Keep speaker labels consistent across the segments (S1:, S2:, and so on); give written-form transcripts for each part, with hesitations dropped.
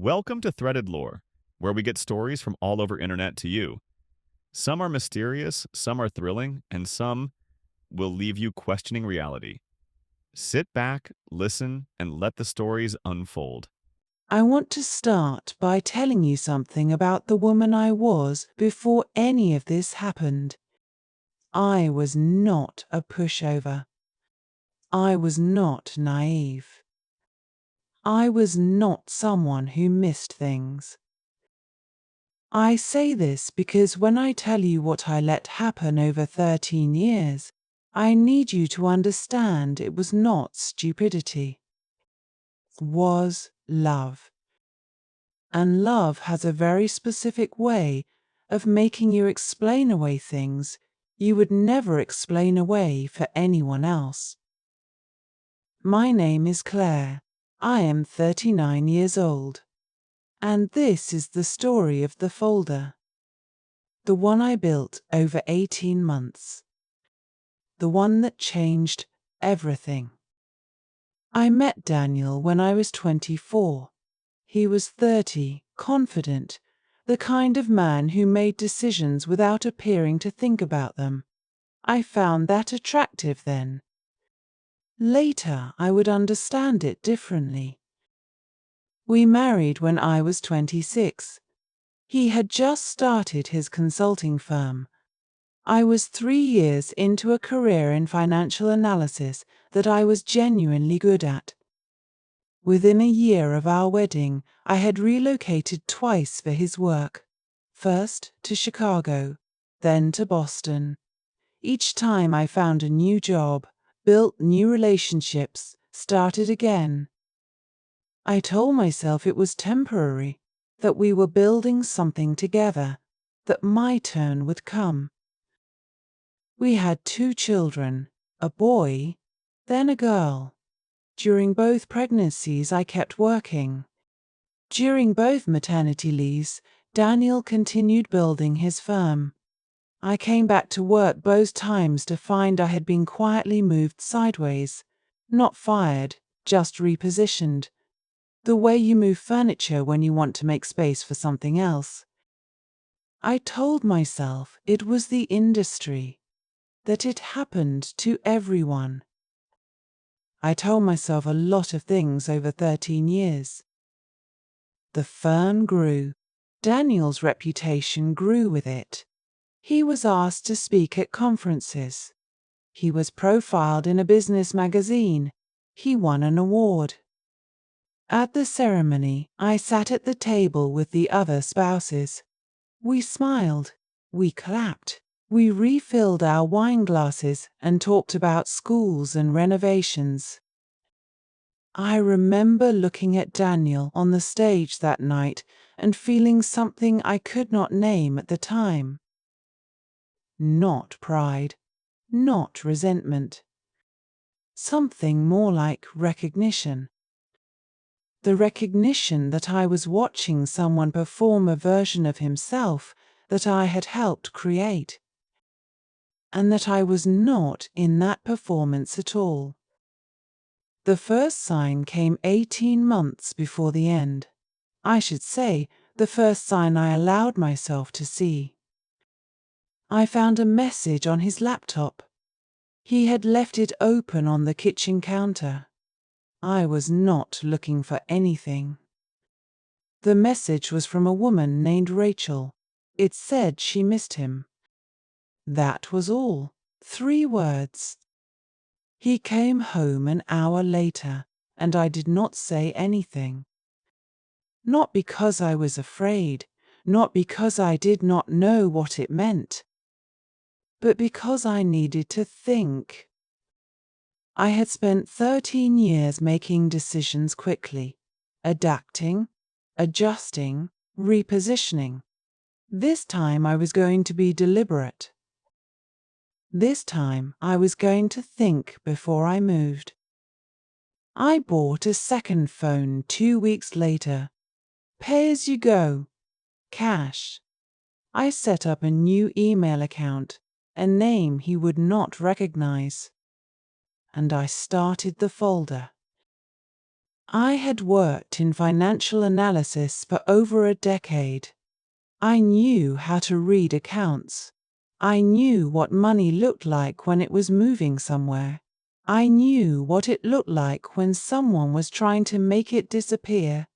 S1: Welcome to Threaded Lore, where we get stories from all over internet to you. Some are mysterious, some are thrilling, and some will leave you questioning reality. Sit back, listen, and let the stories unfold.
S2: I want to start by telling you something about the woman I was before any of this happened. I was not a pushover. I was not naive. I was not someone who missed things. I say this because when I tell you what I let happen over 13 years, I need you to understand it was not stupidity. It was love. And love has a very specific way of making you explain away things you would never explain away for anyone else. My name is Claire. I am 39 years old. And this is the story of the folder. The one I built over 18 months. The one that changed everything. I met Daniel when I was 24. He was 30, confident, the kind of man who made decisions without appearing to think about them. I found that attractive then. Later, I would understand it differently. We married when I was 26. He had just started his consulting firm. I was 3 years into a career in financial analysis that I was genuinely good at. Within a year of our wedding, I had relocated twice for his work. First to Chicago, then to Boston. Each time I found a new job, built new relationships, started again. I told myself it was temporary, that we were building something together, that my turn would come. We had 2 children, a boy, then a girl. During both pregnancies, I kept working. During both maternity leaves, Daniel continued building his firm. I came back to work both times to find I had been quietly moved sideways, not fired, just repositioned. The way you move furniture when you want to make space for something else. I told myself it was the industry, that it happened to everyone. I told myself a lot of things over 13 years. The firm grew. Daniel's reputation grew with it. He was asked to speak at conferences. He was profiled in a business magazine. He won an award. At the ceremony, I sat at the table with the other spouses. We smiled. We clapped. We refilled our wine glasses and talked about schools and renovations. I remember looking at Daniel on the stage that night and feeling something I could not name at the time. Not pride, not resentment. Something more like recognition. The recognition that I was watching someone perform a version of himself that I had helped create. And that I was not in that performance at all. The first sign came 18 months before the end. I should say, the first sign I allowed myself to see. I found a message on his laptop. He had left it open on the kitchen counter. I was not looking for anything. The message was from a woman named Rachel. It said she missed him. That was all. 3 words. He came home an hour later, and I did not say anything. Not because I was afraid, not because I did not know what it meant, but because I needed to think. I had spent 13 years making decisions quickly, adapting, adjusting, repositioning. This time I was going to be deliberate. This time I was going to think before I moved. I bought a second phone 2 weeks later. Pay as you go. Cash. I set up a new email account, a name he would not recognize. And I started the folder. I had worked in financial analysis for over a decade. I knew how to read accounts. I knew what money looked like when it was moving somewhere. I knew what it looked like when someone was trying to make it disappear.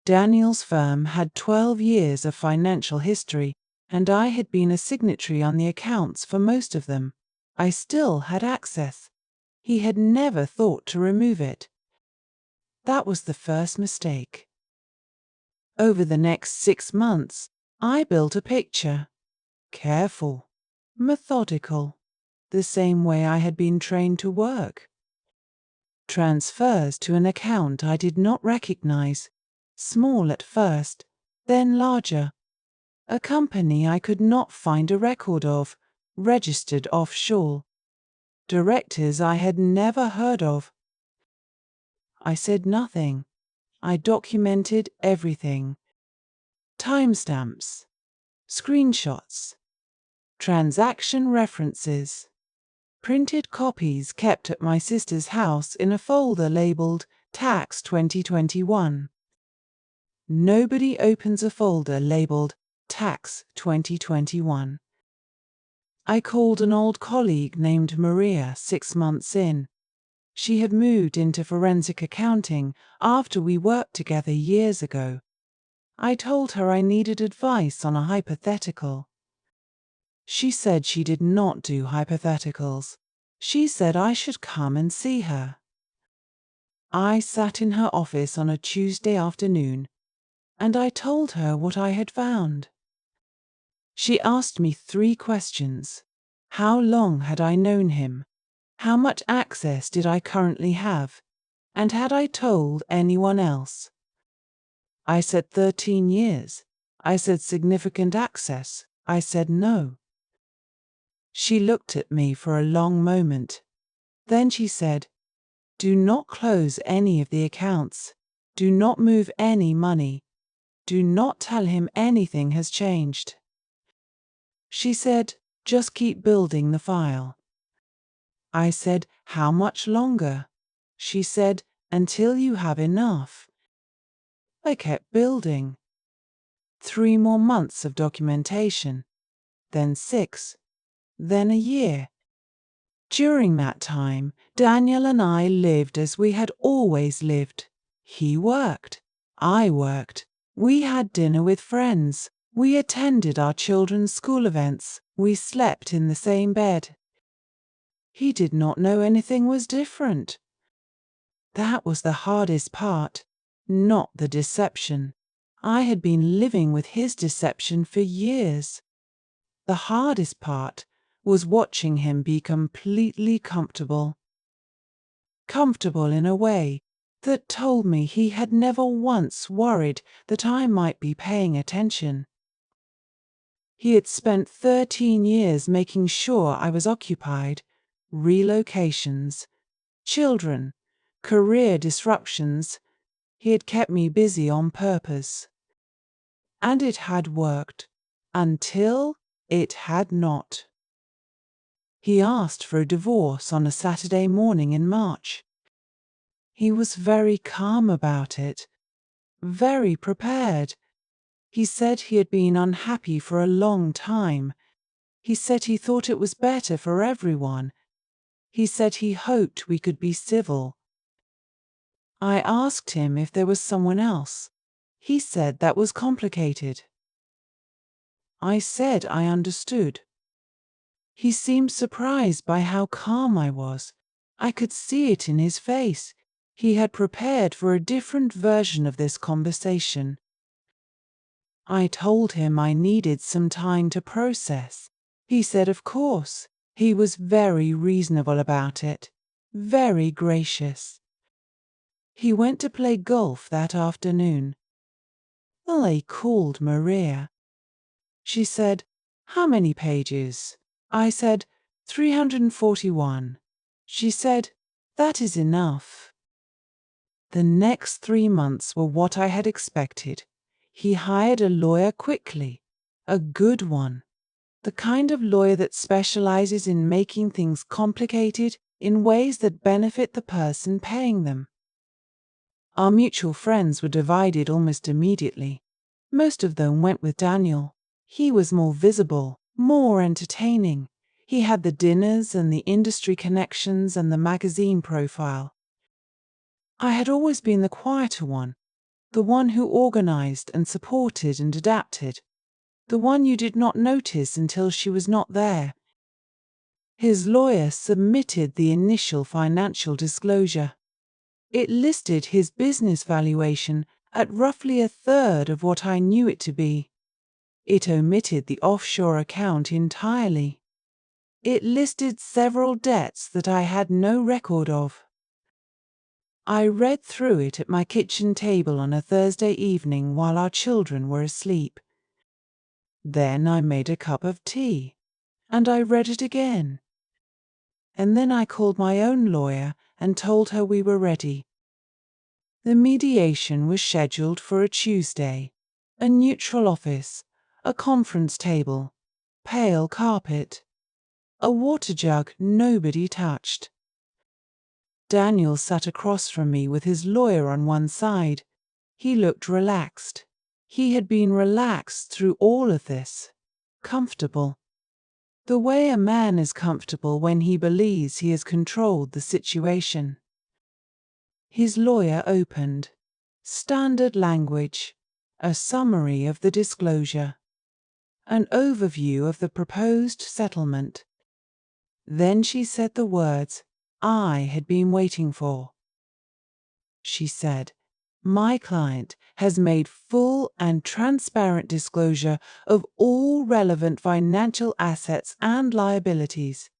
S2: Daniel's firm had 12 years of financial history, and I had been a signatory on the accounts for most of them. I still had access. He had never thought to remove it. That was the first mistake. Over the next 6 months, I built a picture. Careful, methodical, the same way I had been trained to work. Transfers to an account I did not recognize, small at first, then larger. A company I could not find a record of, registered offshore. Directors I had never heard of. I said nothing. I documented everything. Timestamps, screenshots, transaction references, printed copies kept at my sister's house in a folder labeled Tax 2021. Nobody opens a folder labeled Tax 2021. I called an old colleague named Maria 6 months in. She had moved into forensic accounting after we worked together years ago. I told her I needed advice on a hypothetical. She said she did not do hypotheticals. She said I should come and see her. I sat in her office on a Tuesday afternoon, and I told her what I had found. She asked me 3 questions. How long had I known him? How much access did I currently have? And had I told anyone else? I said 13 years. I said significant access. I said no. She looked at me for a long moment. Then she said, "Do not close any of the accounts. Do not move any money. Do not tell him anything has changed." She said, "Just keep building the file." I said, "How much longer?" She said, "Until you have enough." I kept building. 3 more months of documentation, then 6, then a year. During that time, Daniel and I lived as we had always lived. He worked. I worked. We had dinner with friends. We attended our children's school events. We slept in the same bed. He did not know anything was different. That was the hardest part, not the deception. I had been living with his deception for years. The hardest part was watching him be completely comfortable. Comfortable in a way that told me he had never once worried that I might be paying attention. He had spent 13 years making sure I was occupied, relocations, children, career disruptions. He had kept me busy on purpose. And it had worked, until it had not. He asked for a divorce on a Saturday morning in March. He was very calm about it, very prepared. He said he had been unhappy for a long time. He said he thought it was better for everyone. He said he hoped we could be civil. I asked him if there was someone else. He said that was complicated. I said I understood. He seemed surprised by how calm I was. I could see it in his face. He had prepared for a different version of this conversation. I told him I needed some time to process. He said of course. He was very reasonable about it, very gracious. He went to play golf that afternoon. I called Maria. She said, "How many pages?" I said, 341. She said, "That is enough." The next 3 months were what I had expected. He hired a lawyer quickly, a good one, the kind of lawyer that specializes in making things complicated in ways that benefit the person paying them. Our mutual friends were divided almost immediately. Most of them went with Daniel. He was more visible, more entertaining. He had the dinners and the industry connections and the magazine profile. I had always been the quieter one, the one who organized and supported and adapted, the one you did not notice until she was not there. His lawyer submitted the initial financial disclosure. It listed his business valuation at roughly a third of what I knew it to be. It omitted the offshore account entirely. It listed several debts that I had no record of. I read through it at my kitchen table on a Thursday evening while our children were asleep. Then I made a cup of tea, and I read it again. And then I called my own lawyer and told her we were ready. The mediation was scheduled for a Tuesday. A neutral office, a conference table, pale carpet, a water jug nobody touched. Daniel sat across from me with his lawyer on one side. He looked relaxed. He had been relaxed through all of this. Comfortable. The way a man is comfortable when he believes he has controlled the situation. His lawyer opened. Standard language. A summary of the disclosure. An overview of the proposed settlement. Then she said the words I had been waiting for. She said, "My client has made full and transparent disclosure of all relevant financial assets and liabilities."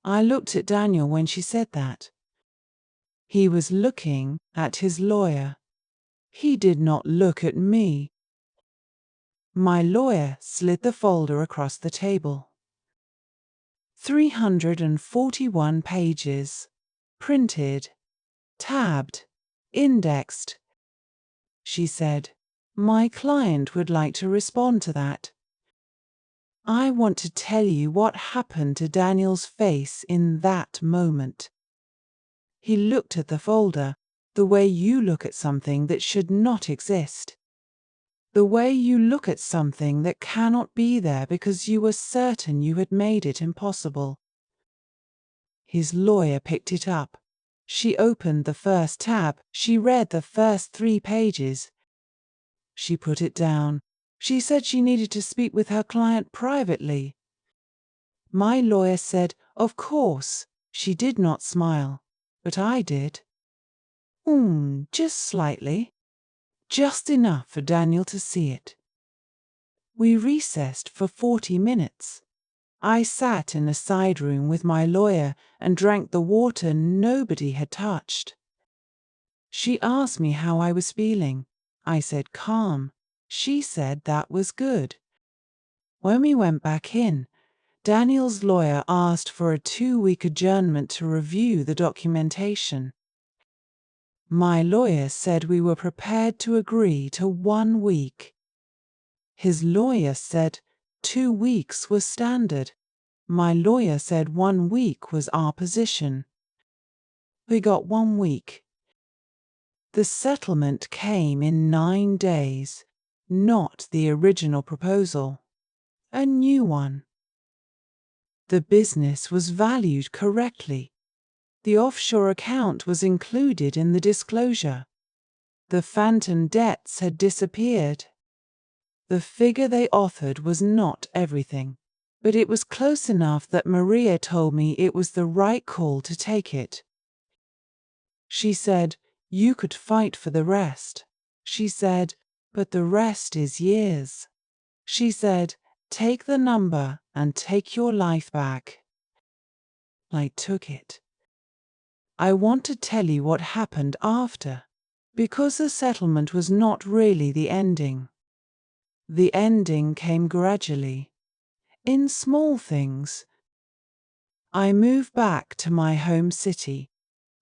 S2: I looked at Daniel when she said that. He was looking at his lawyer. He did not look at me. My lawyer slid the folder across the table. 341 pages. Printed. Tabbed. Indexed. She said, "My client would like to respond to that." I want to tell you what happened to Daniel's face in that moment. He looked at the folder the way you look at something that should not exist. The way you look at something that cannot be there because you were certain you had made it impossible. His lawyer picked it up. She opened the first tab. She read the first 3 pages. She put it down. She said she needed to speak with her client privately. My lawyer said, "Of course." She did not smile, but I did. Just slightly. Just enough for Daniel to see it. We recessed for 40 minutes. I sat in a side room with my lawyer and drank the water nobody had touched. She asked me how I was feeling. I said calm. She said that was good. When we went back in, Daniel's lawyer asked for a 2-week adjournment to review the documentation. My lawyer said we were prepared to agree to 1 week. His lawyer said 2 weeks was standard. My lawyer said 1 week was our position. We got 1 week. The settlement came in 9 days, not the original proposal. A new one. The business was valued correctly. The offshore account was included in the disclosure. The phantom debts had disappeared. The figure they offered was not everything, but it was close enough that Maria told me it was the right call to take it. She said, "You could fight for the rest." She said, "But the rest is years." She said, "Take the number and take your life back." I took it. I want to tell you what happened after, because the settlement was not really the ending. The ending came gradually, in small things. I moved back to my home city,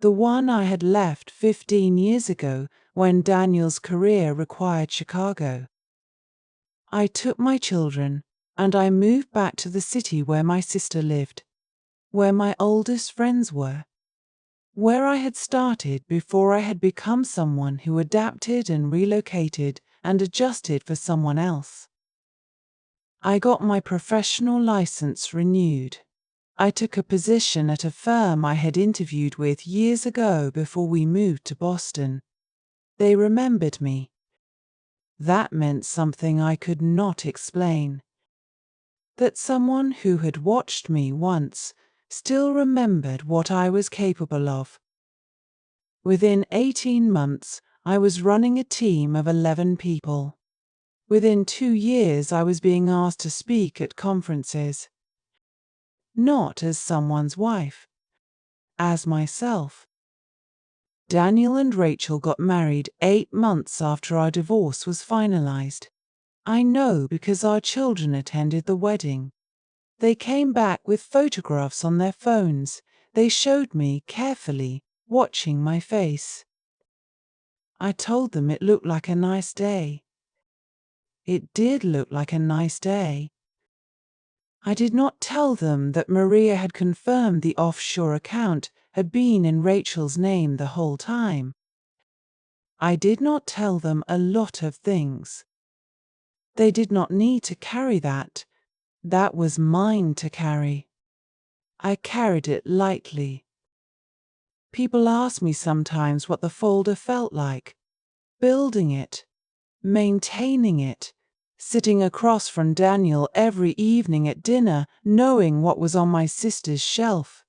S2: the one I had left 15 years ago when Daniel's career required Chicago. I took my children and I moved back to the city where my sister lived, where my oldest friends were. where I had started before I had become someone who adapted and relocated and adjusted for someone else. I got my professional license renewed. I took a position at a firm I had interviewed with years ago before we moved to Boston. They remembered me. That meant something I could not explain. That someone who had watched me once still remembered what I was capable of. Within 18 months, I was running a team of 11 people. Within 2 years, I was being asked to speak at conferences. Not as someone's wife, as myself. Daniel and Rachel got married 8 months after our divorce was finalized. I know because our children attended the wedding. They came back with photographs on their phones. They showed me carefully, watching my face. I told them it looked like a nice day. It did look like a nice day. I did not tell them that Maria had confirmed the offshore account had been in Rachel's name the whole time. I did not tell them a lot of things. They did not need to carry that. That was mine to carry. I carried it lightly. People ask me sometimes what the folder felt like. Building it, maintaining it, sitting across from Daniel every evening at dinner, knowing what was on my sister's shelf.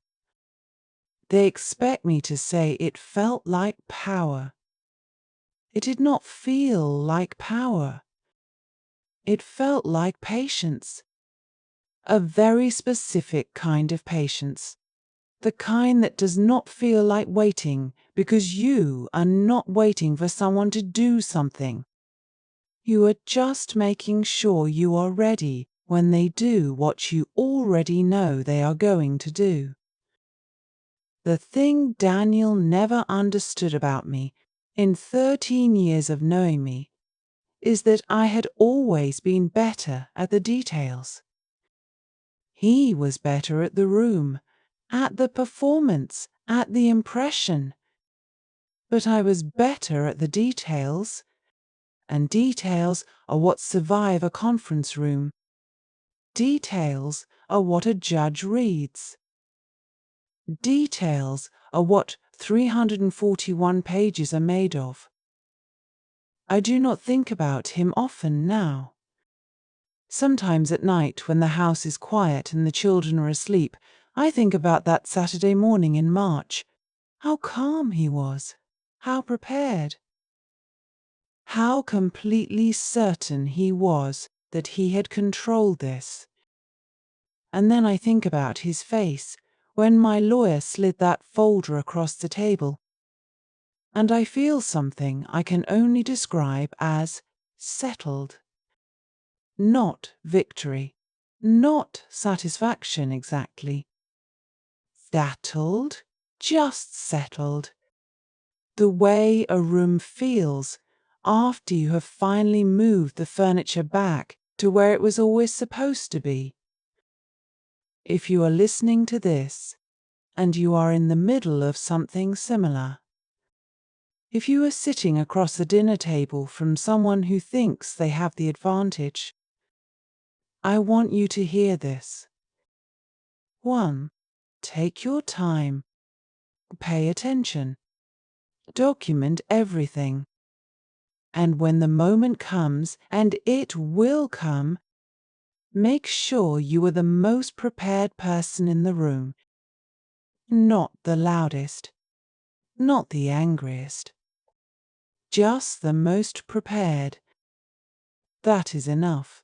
S2: They expect me to say it felt like power. It did not feel like power. It felt like patience. A very specific kind of patience. The kind that does not feel like waiting because you are not waiting for someone to do something. You are just making sure you are ready when they do what you already know they are going to do. The thing Daniel never understood about me in 13 years of knowing me is that I had always been better at the details. He was better at the room, at the performance, at the impression. But I was better at the details, and details are what survive a conference room. Details are what a judge reads. Details are what 341 pages are made of. I do not think about him often now. Sometimes at night when the house is quiet and the children are asleep, I think about that Saturday morning in March. How calm he was. How prepared. How completely certain he was that he had controlled this. And then I think about his face when my lawyer slid that folder across the table. And I feel something I can only describe as settled. Not victory. Not satisfaction exactly. Settled. Just settled. The way a room feels after you have finally moved the furniture back to where it was always supposed to be. If you are listening to this, and you are in the middle of something similar, if you are sitting across a dinner table from someone who thinks they have the advantage, I want you to hear this. 1. Take your time. Pay attention. Document everything. And when the moment comes, and it will come, make sure you are the most prepared person in the room. Not the loudest. Not the angriest. Just the most prepared. That is enough.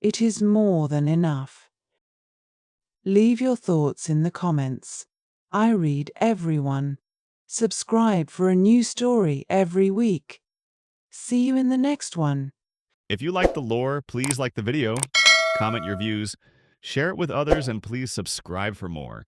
S2: It is more than enough. Leave your thoughts in the comments. I read everyone. Subscribe for a new story every week. See you in the next one.
S1: If you like the lore, please like the video, comment your views, share it with others, and please subscribe for more.